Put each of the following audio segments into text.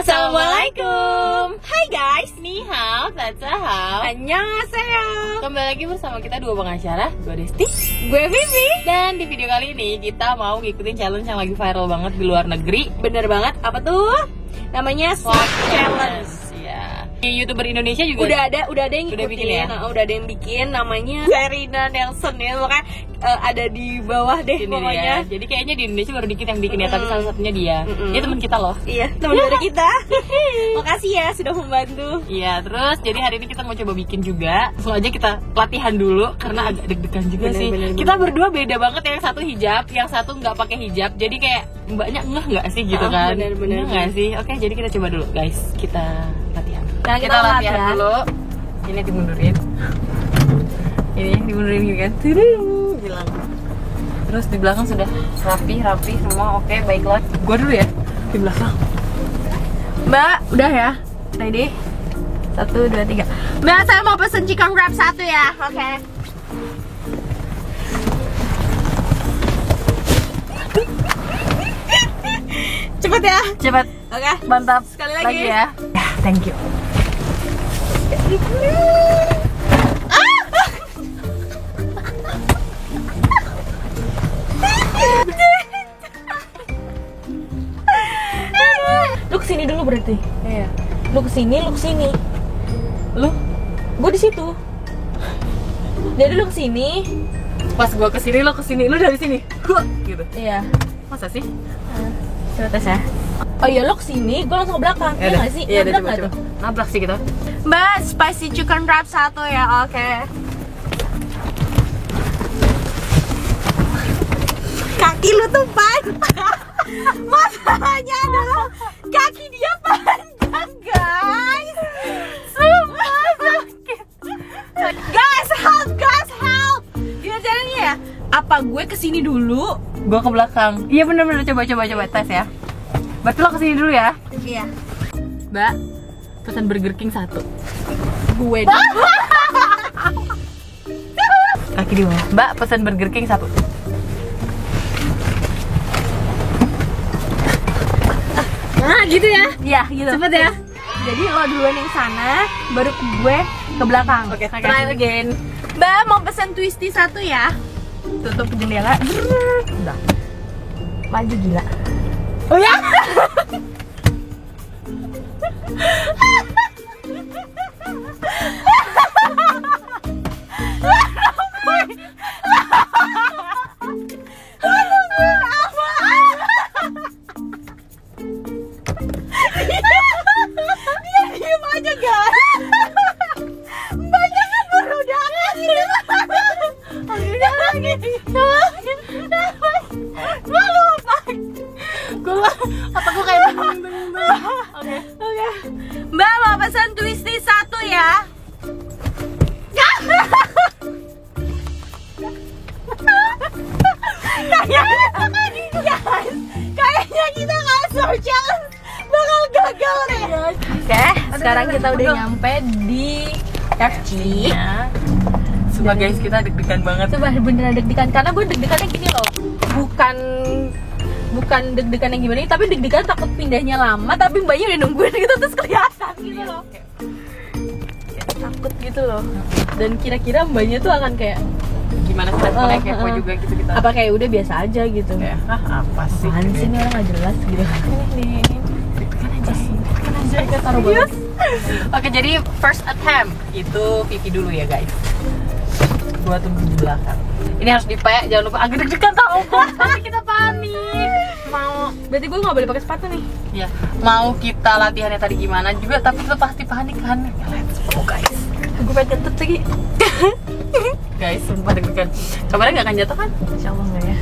Assalamualaikum. Hai guys, Ni hao, tatahao. annyeonghaseyo. Kembali lagi bersama kita dua pengacara, gue Desti. Gue Vivi. Dan di video kali ini kita mau ngikutin challenge yang lagi viral banget di luar negeri. Bener banget, apa tuh? Namanya Swap Challenge. Ya. Di YouTuber Indonesia juga Udah ada yang Udah ngikutin bikin ya? Udah ada yang bikin, namanya Serina Nelson ya. Makanya ada di bawah deh ini pokoknya. dia. Jadi kayaknya di Indonesia baru dikit yang bikin ya, tapi salah satunya dia. Dia teman kita loh. Iya, teman dari kita. Makasih ya sudah membantu. Iya, terus jadi hari ini kita mau coba bikin juga. Langsung aja kita latihan dulu karena agak deg-degan juga sih. Kita berdua beda banget, yang satu hijab, yang satu nggak pakai hijab. Jadi kayak mbaknya ngeh nggak sih gitu kan? Bener. Nggak sih? Oke, jadi kita coba dulu guys. Kita latihan. Nah, kita latihan dulu. Ini dimundurin. Ini dimundurin gitu kan. Bilang. Terus di belakang sudah rapi semua. Oke, baiklah. Gua dulu ya di belakang. Mbak, udah ya? Ready? 1, 2, 3. Mbak, saya mau pesen chicken wrap 1 ya. Oke. Cepet ya. Cepat. Oke. Mantap. Sekali lagi ya. Ya, thank you. Lu kesini dulu berarti. Iya. Lu kesini. Lu Gue di situ. Jadi lu kesini. pas gua kesini, lo kesini, lu dari sini. Gitu. Iya. Masa sih? Coba tes ya. Oh iya, lo kesini, gue langsung ke belakang. Iya nggak sih? Iya, udah Nabrak nggak coba. tuh? Nabrak sih kita. Mbak, spicy chicken wrap 1 ya, oke. Kaki lu tuh panjang. Masalahnya adalah kaki dia panjang, guys. Sumpah sakit. Guys, help. Gimana caranya ya? Apa gue kesini dulu? Gua ke belakang. Iya bener-bener, coba tes ya. Berarti lo kesini dulu ya. Iya. Mbak, pesan Burger King 1. Gue dulu. Kaki di bawah. Mbak, pesan Burger King 1. Nah, gitu ya. Iya, gitu. Cepet ya. Jadi lo duluan yang sana, baru gue ke belakang. Oke, try try again. Mbak, mau pesen twisty 1 ya. Tutup jendela. Udah. Maju gila. Oh ya? Dia diem aja guys. Banyak kan berudangan. Gue lupa. Otak gua kayak Oke. Mbak, mau pesan twisty 1 ya. Kayaknya kita ngasih challenge bakal gagal nih. Oke, sekarang kita udah nyampe di KFC. Sumpah guys, kita deg-degan banget. Coba beneran deg-degan, karena gue deg-degannya gini loh. Bukan deg-degan yang gimana, tapi deg-degan takut pindahnya lama, tapi mbaknya udah nungguin gitu terus kelihatan gitu loh. Takut gitu loh. Dan kira-kira mbaknya tuh akan kayak Gimana sih responnya, kepo juga gitu kita. apa kayak udah biasa aja gitu. Kayak, apa sih? Apaan sih ini orang gak jelas gitu. Ini deg-degan aja kita taruh banget. Oke, jadi first attempt itu Vivi dulu ya guys. Gua tunggu di belakang. Ini harus dipek, jangan lupa. Agak deg-degan tau kok, tapi kita panik. Berarti gue gak boleh pakai sepatu nih. Ya, mau kita latihannya tadi gimana juga, tapi kita pasti panik kan. Let's go guys. Gue pengen kentut lagi. Guys, sumpah deg-degan. Kabarnya gak akan jatuh kan? Insya Allah gak ya.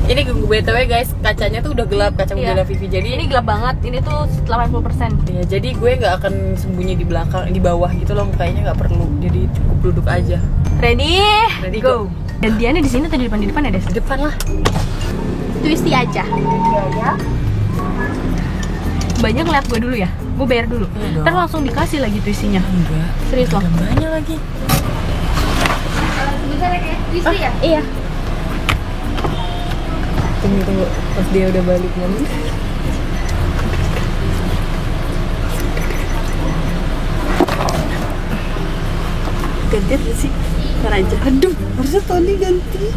Ini BTW guys, kacanya tuh udah gelap, kaca mobilnya Vivi. Jadi Ini gelap banget, ini tuh 80%. ya, jadi gue nggak akan sembunyi di belakang, di bawah gitu loh, kayaknya nggak perlu. Jadi cukup duduk aja. Ready, Go. Dan Diana di sini atau di depan ya, Des? Di depan lah. Twisty aja. Ya. Mbaknya ngeliat gue dulu ya? Gue bayar dulu. Iya Ntar langsung dikasih lagi tuh isinya. Enggak. Serius loh. Banyak lagi. Sebentar ya, Twisty ya? Iya. Tunggu pas dia udah balik nanti. Gantian gak sih? Ntar aja. Aduh, harusnya Tony ganti.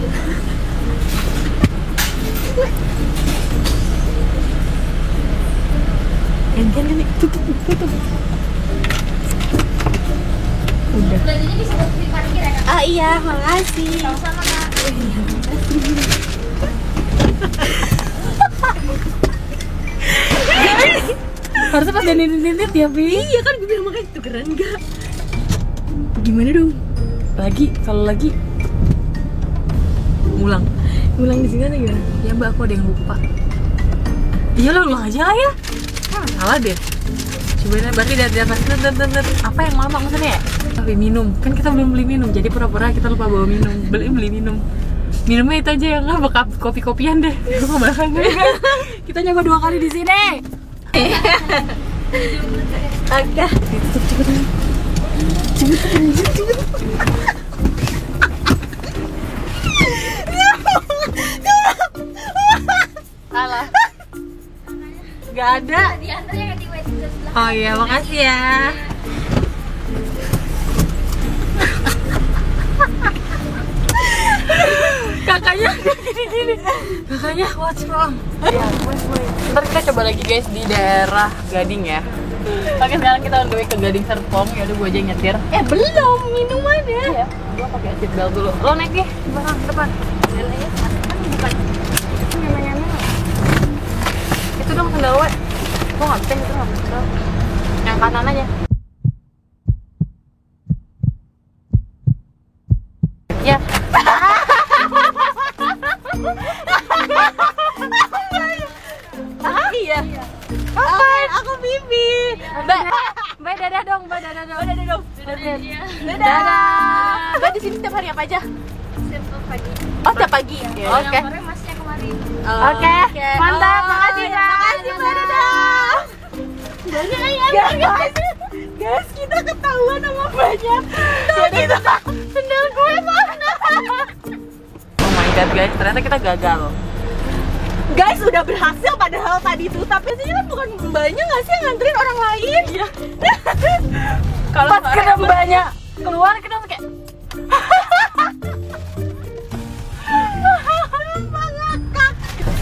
Gantian kan nih. Tutup. Udah. Belanjanya bisa buat di parkir ya, Kak? Ah iya, makasih. Sama-sama, Kak. Harusnya pas dia nindit ya, Vi. Iya kan gue bilang makanya itu keren gak? Gimana dong? Kalau lagi ngulang di sini ada gimana? Ya Mbak, aku ada yang lupa. Iya lah, ulang aja lah ya. Salah deh. Cobain aja, berarti dari atas apa yang mama maksudnya ya? Tapi minum, kan kita belum beli minum, jadi pura-pura kita lupa bawa minum. Beli minum. Minumnya itu aja yang nggak kopi-kopian deh. Kita nyoba 2 kali di sini. Agak. Cepet. Alah. Gak ada. Diantar ya, Kak, di waiting list sebelah. Oh iya, makasih ya. Kakaknya gini. Kakaknya what's wrong? Ya, ntar kita coba lagi guys di daerah Gading ya. Oke, sekarang kita on the way ke Gading Serpong. Ya udah, gue aja yang nyetir. Belum minumannya. Ya, gue pakai seatbelt dulu. Lo naik deh, di belakang depan. Bukan. Itu dong sendal we. Gue nggak bisa, itu nggak bisa. Yang kanan aja. Ya. Iya. Apa? Aku Bibi. Mbak dadah dong. Dadah. Mbak di sini setiap hari apa aja? Setiap pagi. Oh, setiap pagi. Oke. Kemarin masnya kemarin. Oke. Mantap, makasih Mbak. Makasih Mbak, dadah. Guys, kita ketahuan sama Mbaknya. Kita sendal gue mana? Oh my god guys, ternyata kita gagal. Guys, udah berhasil padahal tadi tuh, tapi sih kan bukan Mbaknya nggak sih yang nganterin orang lain? Iya. Kalau pas kena Mbaknya keluar, kita langsung kayak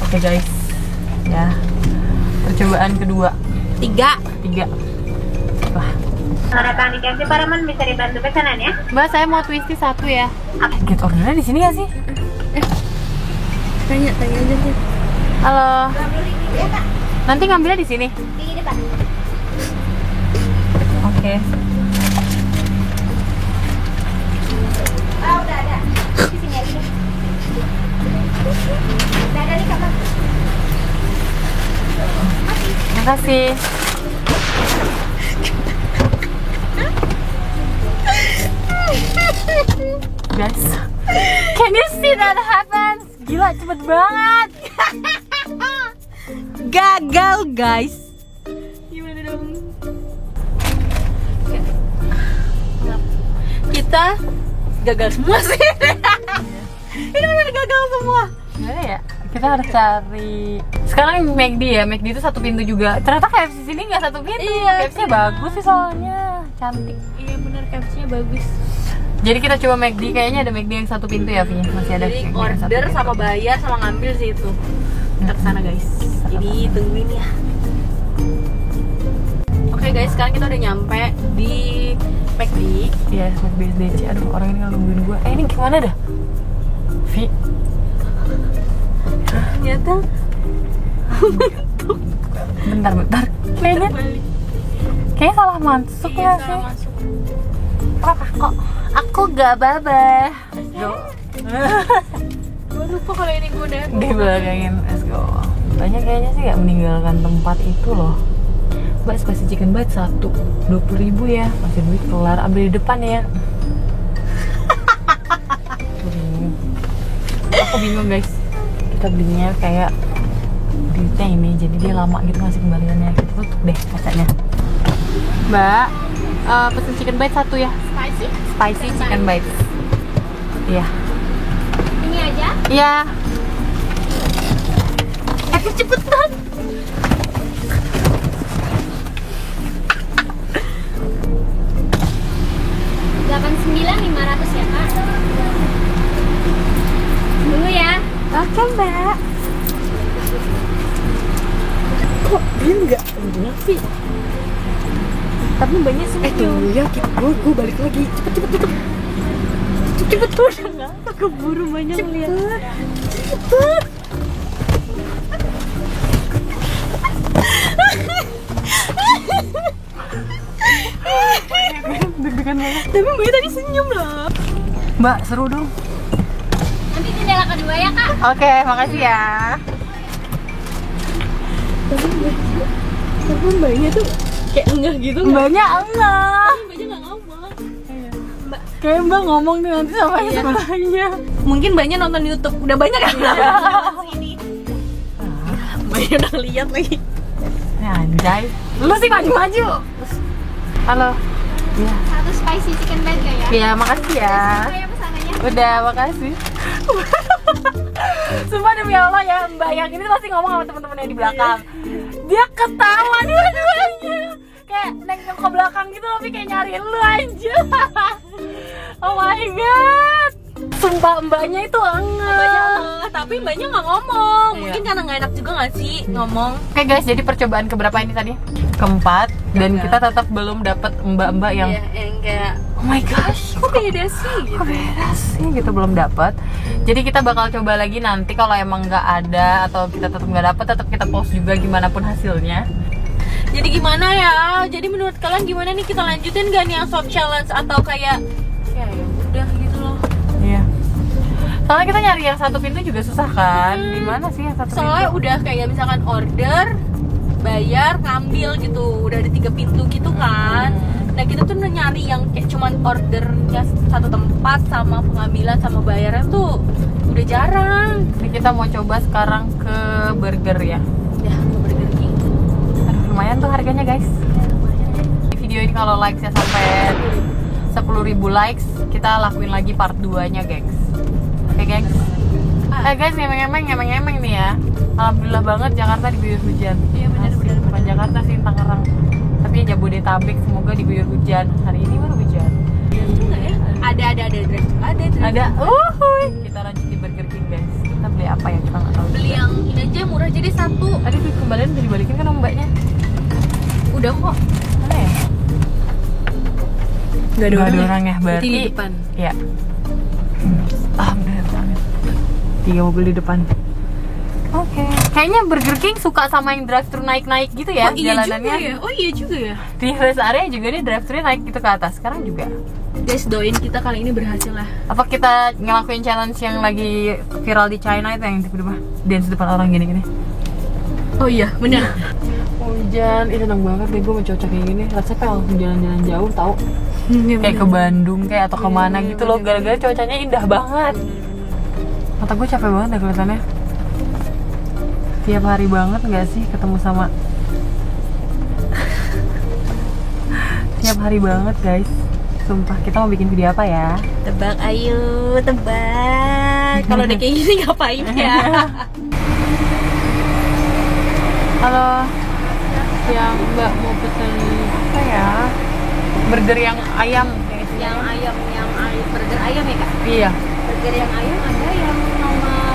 oke guys, ya percobaan kedua. 3. Wah. Selamat aplikasi Paraman, bisa dibantu pesanan ya? Mbak, saya mau twisty 1 ya. Get ordernya di sini ya sih? Tanya aja sih. Halo. Nanti ngambilnya di sini. Di depan. Oke. Udah ada. Di sini aja deh. Udah ada nih, Kak. Makasih. Guys, can you see that happens? Gila, cepet banget. Gagal, guys. Gimana dong? Kita gagal semua sih. Ini benar gagal semua. Gimana ya? Kita harus cari. Sekarang McD ya, McD itu 1 pintu juga. Ternyata KFC sini nggak 1 pintu. Iya. KFC bagus sih soalnya, cantik. Iya benar, KFC-nya bagus. Jadi kita coba McD, kayaknya ada McD yang 1 pintu ya, Vi? Masih ada. Jadi McD yang 1 order pintu. sama bayar sama ngambil sih itu. Kita kesana guys. Jadi tungguin ya. Oke guys, sekarang kita udah nyampe di McD. Iya, McD SDC. Aduh, orang ini nggak nungguin gue. Ini gimana dah? Vi? Ternyata Bentar. Kayaknya salah masuk iya, ya salah sih. masuk. Kok aku gak babah. Go. Gue lupa kalau ini gue udah. Di belakangin, let's go. Banyak kayaknya sih gak meninggalkan tempat itu loh. Mbak, spicy chicken bite 1 20.000 ya. Masih duit kelar, ambil di depan ya. Aku bingung guys. Kita belinya kayak duitnya ini, jadi dia lama gitu ngasih kembaliannya. Kita tutup deh kacanya. Mbak, pesen chicken bite 1 ya. Spicy chicken bite. Iya. Ini aja. Iya. Cepetan. $89.500 ya kak. Dulu ya. Oke mbak. Kok dia nggak enggak sih? Tapi mbaknya senyum. Tunggu ya, gue balik lagi. Cepet. Cepet tuh udah nggak keburu banyak lihat. Cepet. Deg-degan banget. Tapi mbaknya tadi senyum loh. Mbak, seru dong. Nanti jendela kedua ya kak. Oke, makasih ya. Tapi mbaknya tuh kayak enggak gitu. Mbaknya enggak. Mbaknya nggak ngomong. Kayak mbak ngomong tuh nanti sama yang sebelahnya. Mungkin mbaknya nonton YouTube. Udah banyak kan? Ini. Mbaknya udah lihat lagi. Ya, anjay. Lu sih maju-maju. Halo. Iya. Satu spicy chicken burger ya. Iya, makasih ya. Saya pesanannya. Udah, makasih. Sumpah demi Allah ya, Mbak yang ini pasti ngomong sama teman-teman yang di belakang. Dia ketawa dua-duanya. Kayak nengok ke belakang gitu tapi kayak nyariin lu aja. Oh my god. Sumpah mbaknya itu Mbaknya tapi mbaknya nggak ngomong. Iya. Mungkin karena nggak enak juga nggak sih ngomong. Oke guys, jadi percobaan keberapa ini tadi? Keempat, dan kita tetap belum dapat mbak-mbak yang Iya, yang kayak oh my gosh, kok beda sih? kok beda sih gitu, belum dapat. Jadi kita bakal coba lagi nanti kalau emang nggak ada atau kita tetap nggak dapat, tetap kita post juga gimana pun hasilnya. Jadi gimana ya? Jadi menurut kalian gimana nih, kita lanjutin gak nih yang soft challenge atau kayak ya udah gitu loh. Iya. Soalnya kita nyari yang satu pintu juga susah kan? Di mana sih yang satu Soalnya pintu? udah kayak misalkan order, bayar, ngambil gitu, udah ada 3 pintu gitu kan. Nah kita tuh nyari yang kayak cuman ordernya satu tempat sama pengambilan sama bayaran tuh udah jarang. Jadi kita mau coba sekarang ke burger ya. Ya, ke Burger King. Aduh, lumayan tuh harganya guys. Di video ini kalau likes-nya sampai 10.000 likes, kita lakuin lagi part 2-nya, gengs. Oke, gengs. Guys, ngemeng-ngemeng nih ya. Alhamdulillah banget Jakarta diguyur hujan. Iya, benar. Bukan Jakarta sih, Tangerang. Tapi Jabodetabek semoga diguyur hujan. Hari ini baru hujan. Juga ya. Ada drive. Ada. Kita lanjut di Burger King, guys. Kita beli apa ya? Kita nggak tahu. Beli yang ini aja murah jadi satu. Tadi duit kembalian udah dibalikin kan sama mbaknya? Udah kok. Mana ya? Nggak Nggak ada orang ya, berarti di depan. ya. Bener banget. 3 mobil di depan. Oke. Kayaknya Burger King suka sama yang drive-thru naik-naik gitu ya, jalanannya. Oh iya juga ya. Di rest area juga dia drive-thru naik gitu ke atas. Sekarang juga. Guys, doain kita kali ini berhasil lah. Apa kita ngelakuin challenge yang lagi viral di China itu yang tiba-tiba dance depan orang gini-gini? Oh iya, benar. Hujan, ini seneng banget deh gue mau cocok kayak gini. Rasanya pengen langsung jalan-jalan jauh tau. Kayak ke Bandung kayak atau kemana gitu loh, gara-gara cuacanya indah banget. Mata gue capek banget deh kelihatannya. Tiap hari banget nggak sih ketemu sama tiap hari banget guys. Sumpah, kita mau bikin video apa ya? Tebak, ayo tebak. Kalau udah kayak gini ngapain ya? Halo, yang mbak mau pesen apa ya? Burger yang ayam. yang ayam, burger ayam ya kak? Iya. Burger yang ayam ada yang nomor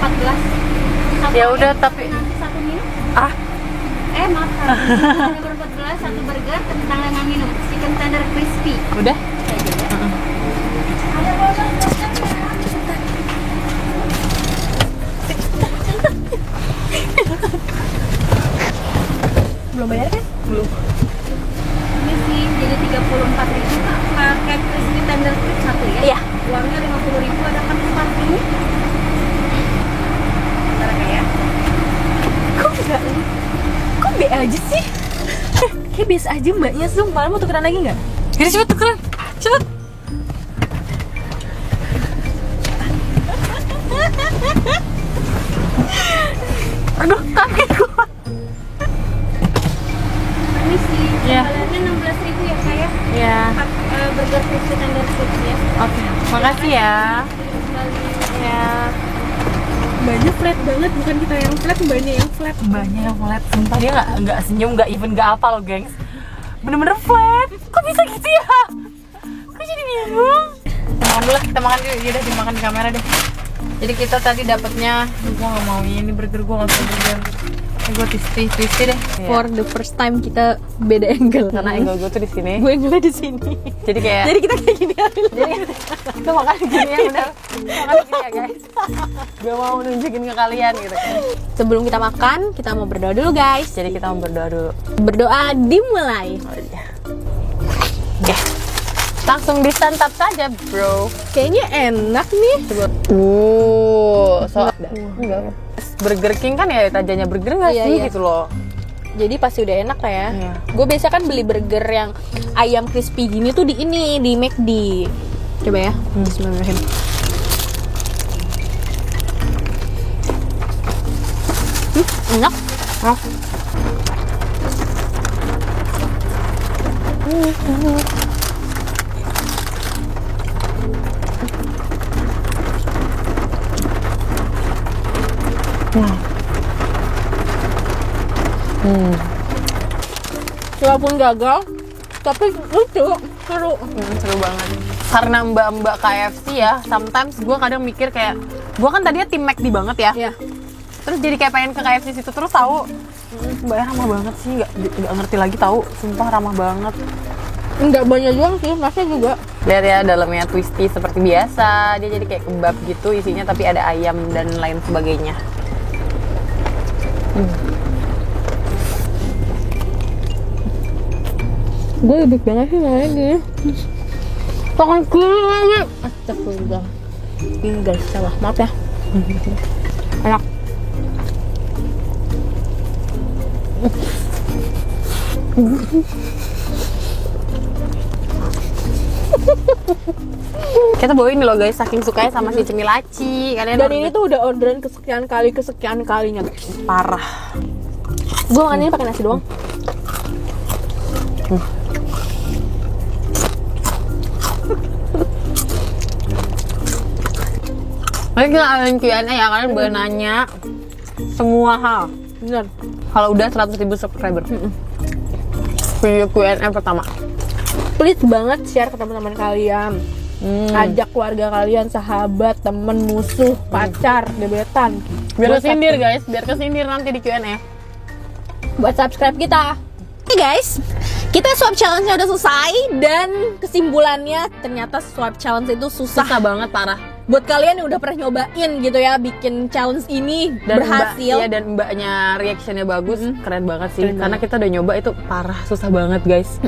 14. Ya udah tapi Nanti satu minum. ah Maaf. Nomor 14 satu burger dengan minum chicken tender crispy. udah. Belum bayar kan? Belum. Ini sih jadi 34.000 kak. Pakai crispy tender crispy satu ya? Iya. Uangnya 50.000 ada kan parkirnya? Bentar ya. Kok B aja sih? Kayak biasa aja mbaknya, sumpah. Mau tukeran lagi nggak? Jadi cepet tukeran, cepet. Aduh, kaki gua. Ini sih Iya. kembaliannya 16.000 ya kak ya? Ya, Burger crispy tender crispy ya. oke. Makasih ya. Kembali. Ya. Mbaknya flat banget, bukan kita yang flat, mbaknya yang flat. Mbaknya yang flat, sumpah dia nggak senyum, nggak even nggak apa loh gengs. Bener-bener flat. Kok bisa gitu ya? Kok jadi bingung? Makan dulu, kita makan dulu. Yaudah dimakan di kamera deh. Jadi kita tadi dapetnya, gua nggak mau ini burger, gua nggak mau burger. Gue twisty deh. For the first time kita beda angle. Karena angle gue tuh di sini. Gue angle di sini. Jadi kayak. Jadi kita kayak gini. Jadi kita makan gini ya bener. Makan gini ya guys. Gue mau nunjukin ke kalian gitu kan. Sebelum kita makan, kita mau berdoa dulu guys. Jadi kita mau berdoa dulu. Berdoa dimulai. Oke. Langsung disantap saja bro. Kayaknya enak nih. Enggak. Burger King kan ya tajanya burger nggak sih gitu loh. Jadi pasti udah enak lah ya. Iya. Gue biasa kan beli burger yang ayam crispy gini tuh di ini, di McD. Coba ya. Bismillahirrahmanirrahim. Enak. Walaupun gagal, tapi lucu, seru. Seru banget. Karena mbak-mbak KFC ya, sometimes gue kadang mikir kayak, gue kan tadinya tim McD banget ya. Iya. Terus jadi kayak pengen ke KFC situ terus tahu. Mbaknya ramah banget sih, nggak ngerti lagi tahu. Sumpah ramah banget. Enggak banyak doang sih, masnya juga. Lihat ya dalamnya twisty seperti biasa. Dia jadi kayak kebab gitu isinya, tapi ada ayam dan lain sebagainya. Gue lebih banget sih ngomongnya gini. Tangan kiri lagi. Astagfirullah. Ini guys, salah. Maaf ya. Enak. Kita bawa ini loh guys, saking sukanya sama si cemilaci. Kalian Dan ini tuh udah orderan kesekian kalinya guys. parah. Gue makan ini pakai nasi doang. Nanti kita adain Q&A ya, kalian boleh nanya semua hal. Bener. Kalau udah 100.000 subscriber. Video Q&A pertama. Please banget share ke teman-teman kalian. Ajak keluarga kalian, sahabat, temen, musuh, pacar, gebetan. Biar kesindir guys, biar kesindir nanti di Q&A. Buat subscribe kita. Oke guys, kita swap challenge-nya udah selesai. Dan kesimpulannya ternyata swap challenge itu susah. Susah banget, parah. Buat kalian yang udah pernah nyobain gitu ya, bikin challenge ini Dan berhasil. iya, dan mbaknya reactionnya bagus, keren banget sih. Karena kita udah nyoba itu parah, susah banget guys.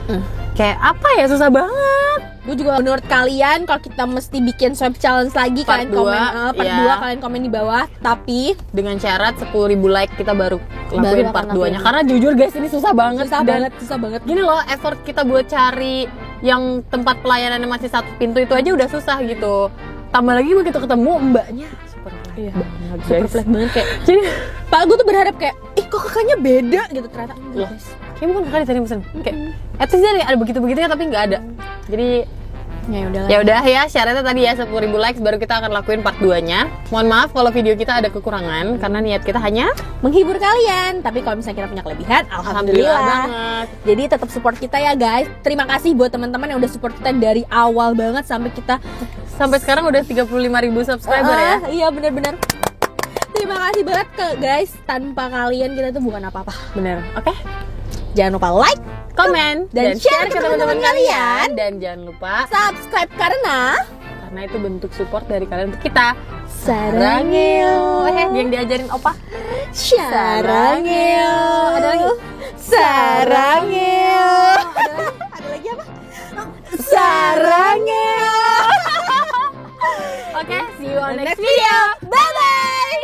Kayak apa ya, susah banget. Gue juga menurut kalian kalau kita mesti bikin swap challenge lagi, Part kalian dua, komen part iya. 2 kalian komen di bawah. Tapi Dengan syarat 10.000 like kita baru lakuin akan part 2-nya. lakuin. Karena jujur guys ini susah banget. susah banget. Gini loh, effort kita buat cari yang tempat pelayanannya masih satu pintu itu aja udah susah gitu. Tambah lagi begitu ketemu mbaknya super flat Iya. banget Super guys. flat banget kayak. Jadi Pak gue tuh berharap kayak, ih kok kakaknya beda gitu, ternyata enggak Loh. guys. kayak bukan kali tadi pesen kayak at least dia ada begitu-begitunya tapi nggak ada. Jadi Ya udah. ya udah ya, syaratnya tadi ya 10.000 likes baru kita akan lakuin part 2-nya. Mohon maaf kalau video kita ada kekurangan karena niat kita hanya Menghibur kalian, tapi kalau misalnya kita punya kelebihan, alhamdulillah. banget. Jadi tetap support kita ya guys. Terima kasih buat teman-teman yang udah support kita dari awal banget sampai kita Sampai sekarang udah 35.000 subscriber ya. Iya benar-benar. Terima kasih banget ke guys. Tanpa kalian kita tuh bukan apa-apa. Bener. Oke. Jangan lupa like, Komen Dan share ke teman-teman kalian. dan jangan lupa subscribe karena itu bentuk support dari kalian untuk kita. sarangeo. Yang diajarin opa. Sarangeo. Ada lagi? Sarangeo. Ada lagi apa? Sarangeo. Oke, see you on next Next video. Bye bye.